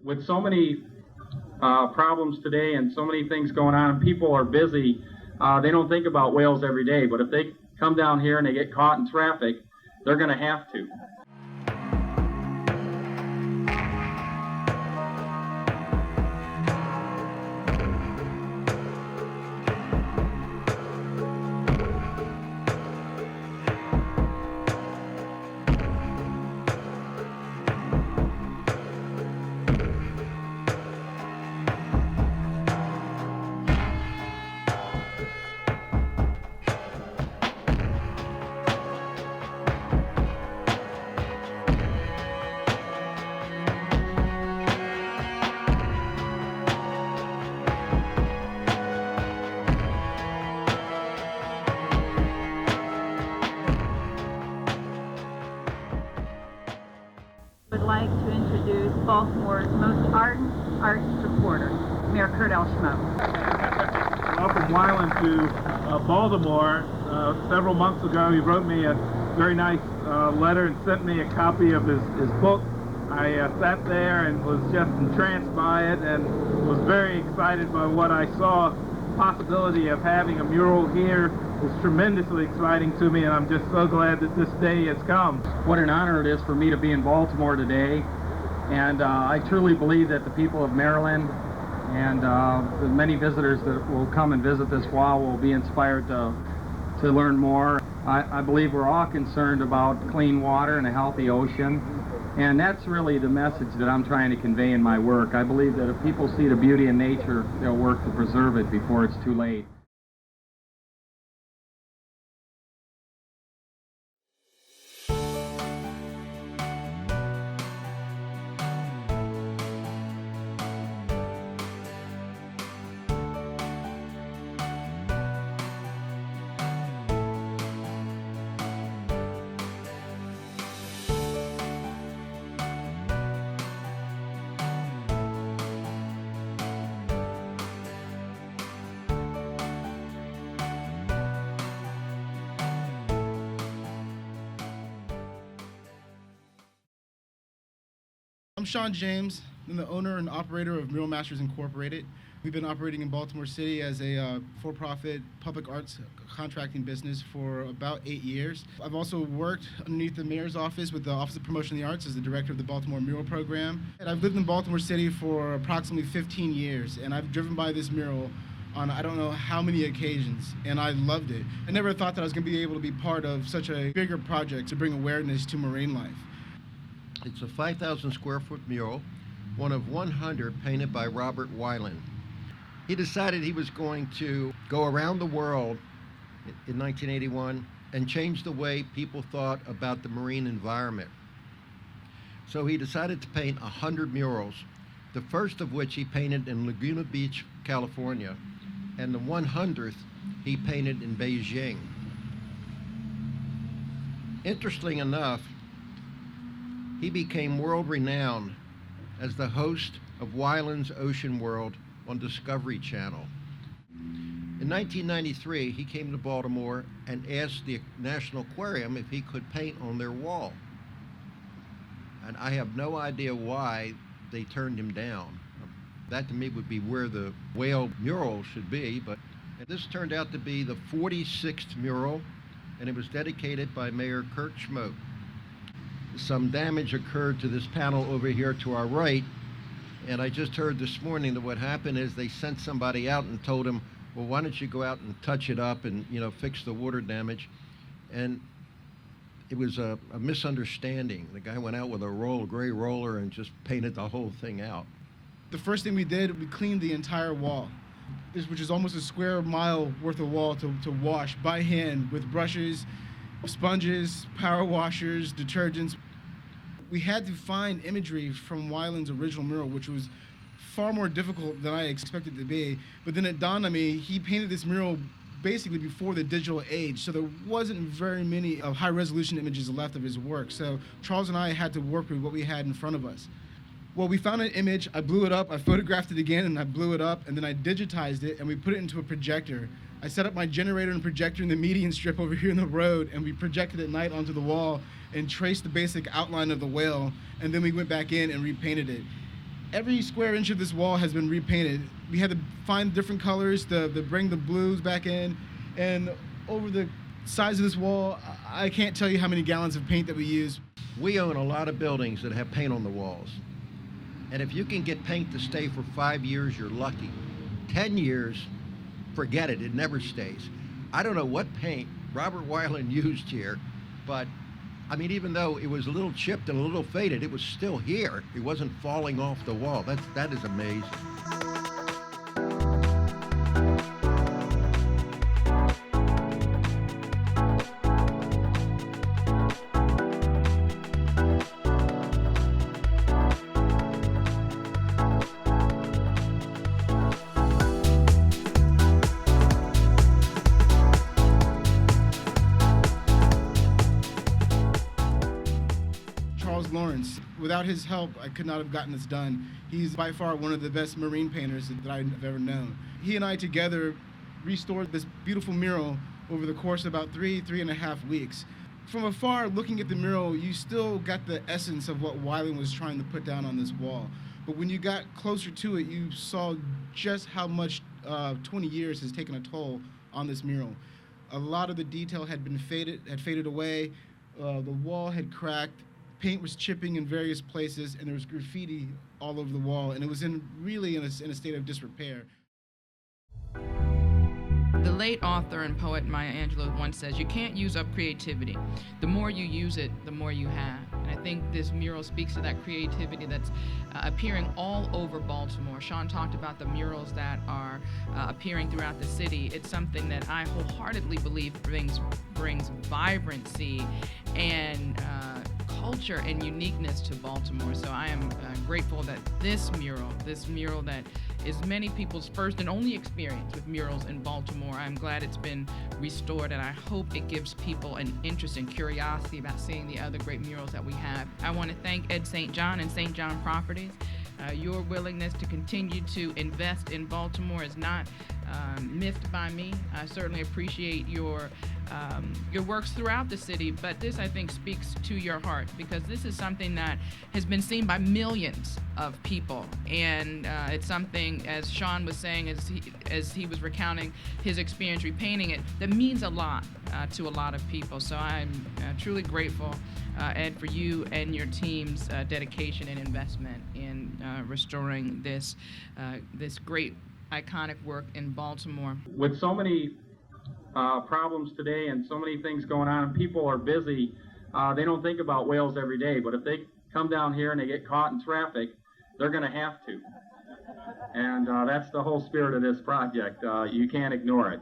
With so many problems today and so many things going on, and people are busy, they don't think about whales every day. But if they come down here and they get caught in traffic, they're going to have to. Would like to introduce Baltimore's most ardent art supporter, Mayor Kurt L. Schmoe. Welcome Wyland to Baltimore. Several months ago, he wrote me a very nice letter and sent me a copy of his book. I sat there and was just entranced by it and was very excited by what I saw. The possibility of having a mural here is tremendously exciting to me, and I'm just so glad that this day has come. What an honor it is for me to be in Baltimore today, and I truly believe that the people of Maryland and the many visitors that will come and visit this wall will be inspired to learn more. I believe we're all concerned about clean water and a healthy ocean, and that's really the message that I'm trying to convey in my work. I believe that if people see the beauty in nature, they'll work to preserve it before it's too late. I'm Sean James. I'm the owner and operator of Mural Masters Incorporated. We've been operating in Baltimore City as a for-profit public arts contracting business for about 8 years. I've also worked underneath the mayor's office with the Office of Promotion of the Arts as the director of the Baltimore Mural Program. And I've lived in Baltimore City for approximately 15 years, and I've driven by this mural on I don't know how many occasions, and I loved it. I never thought that I was going to be able to be part of such a bigger project to bring awareness to marine life. It's a 5,000 square foot mural, one of 100 painted by Robert Wyland. He decided he was going to go around the world in 1981 and change the way people thought about the marine environment. So he decided to paint 100 murals, the first of which he painted in Laguna Beach, California, and the 100th he painted in Beijing. Interesting enough, he became world-renowned as the host of Wyland's Ocean World on Discovery Channel. In 1993, he came to Baltimore and asked the National Aquarium if he could paint on their wall. And I have no idea why they turned him down. That to me would be where the whale mural should be, but this turned out to be the 46th mural, and it was dedicated by Mayor Kurt Schmoe. Some damage occurred to this panel over here to our right, and I just heard this morning that what happened is they sent somebody out and told him, well, why don't you go out and touch it up and, fix the water damage? And it was a misunderstanding. The guy went out with a gray roller and just painted the whole thing out. The first thing we did, we cleaned the entire wall, which is almost a square mile worth of wall to wash by hand with brushes, sponges, power washers, detergents. We had to find imagery from Wyland's original mural, which was far more difficult than I expected it to be. But then it dawned on me, he painted this mural basically before the digital age, so there wasn't very many high-resolution images left of his work. So Charles and I had to work with what we had in front of us. Well, we found an image, I blew it up, I photographed it again, and I blew it up, and then I digitized it, and we put it into a projector. I set up my generator and projector in the median strip over here in the road, and we projected at night onto the wall and traced the basic outline of the whale, and then we went back in and repainted it. Every square inch of this wall has been repainted. We had to find different colors to bring the blues back in, and over the size of this wall, I can't tell you how many gallons of paint that we use. We own a lot of buildings that have paint on the walls. And if you can get paint to stay for 5 years, you're lucky. 10 years, forget it, it never stays. I don't know what paint Robert Wyland used here, but I mean, even though it was a little chipped and a little faded, it was still here. It wasn't falling off the wall. That is amazing. Without his help, I could not have gotten this done. He's by far one of the best marine painters that I've ever known. He and I together restored this beautiful mural over the course of about three and a half weeks. From afar, looking at the mural, you still got the essence of what Wyland was trying to put down on this wall. But when you got closer to it, you saw just how much 20 years has taken a toll on this mural. A lot of the detail had faded away. The wall had cracked. Paint was chipping in various places, and there was graffiti all over the wall, and it was really in a state of disrepair. The late author and poet Maya Angelou once says, you can't use up creativity. The more you use it, the more you have. And I think this mural speaks to that creativity that's appearing all over Baltimore. Sean talked about the murals that are appearing throughout the city. It's something that I wholeheartedly believe brings vibrancy and culture and uniqueness to Baltimore. So I am grateful that this mural that is many people's first and only experience with murals in Baltimore, I'm glad it's been restored, and I hope it gives people an interest and curiosity about seeing the other great murals that we have. I want to thank Ed St. John and St. John Properties. Your willingness to continue to invest in Baltimore is not missed by me. I certainly appreciate your works throughout the city, but this, I think, speaks to your heart, because this is something that has been seen by millions of people, and it's something, as Sean was saying, as he was recounting his experience repainting it, that means a lot to a lot of people. So I'm truly grateful, Ed, for you and your team's dedication and investment in restoring this great iconic work in Baltimore. With so many problems today and so many things going on, and people are busy, they don't think about whales every day, but if they come down here and they get caught in traffic, they're going to have to. And that's the whole spirit of this project. You can't ignore it.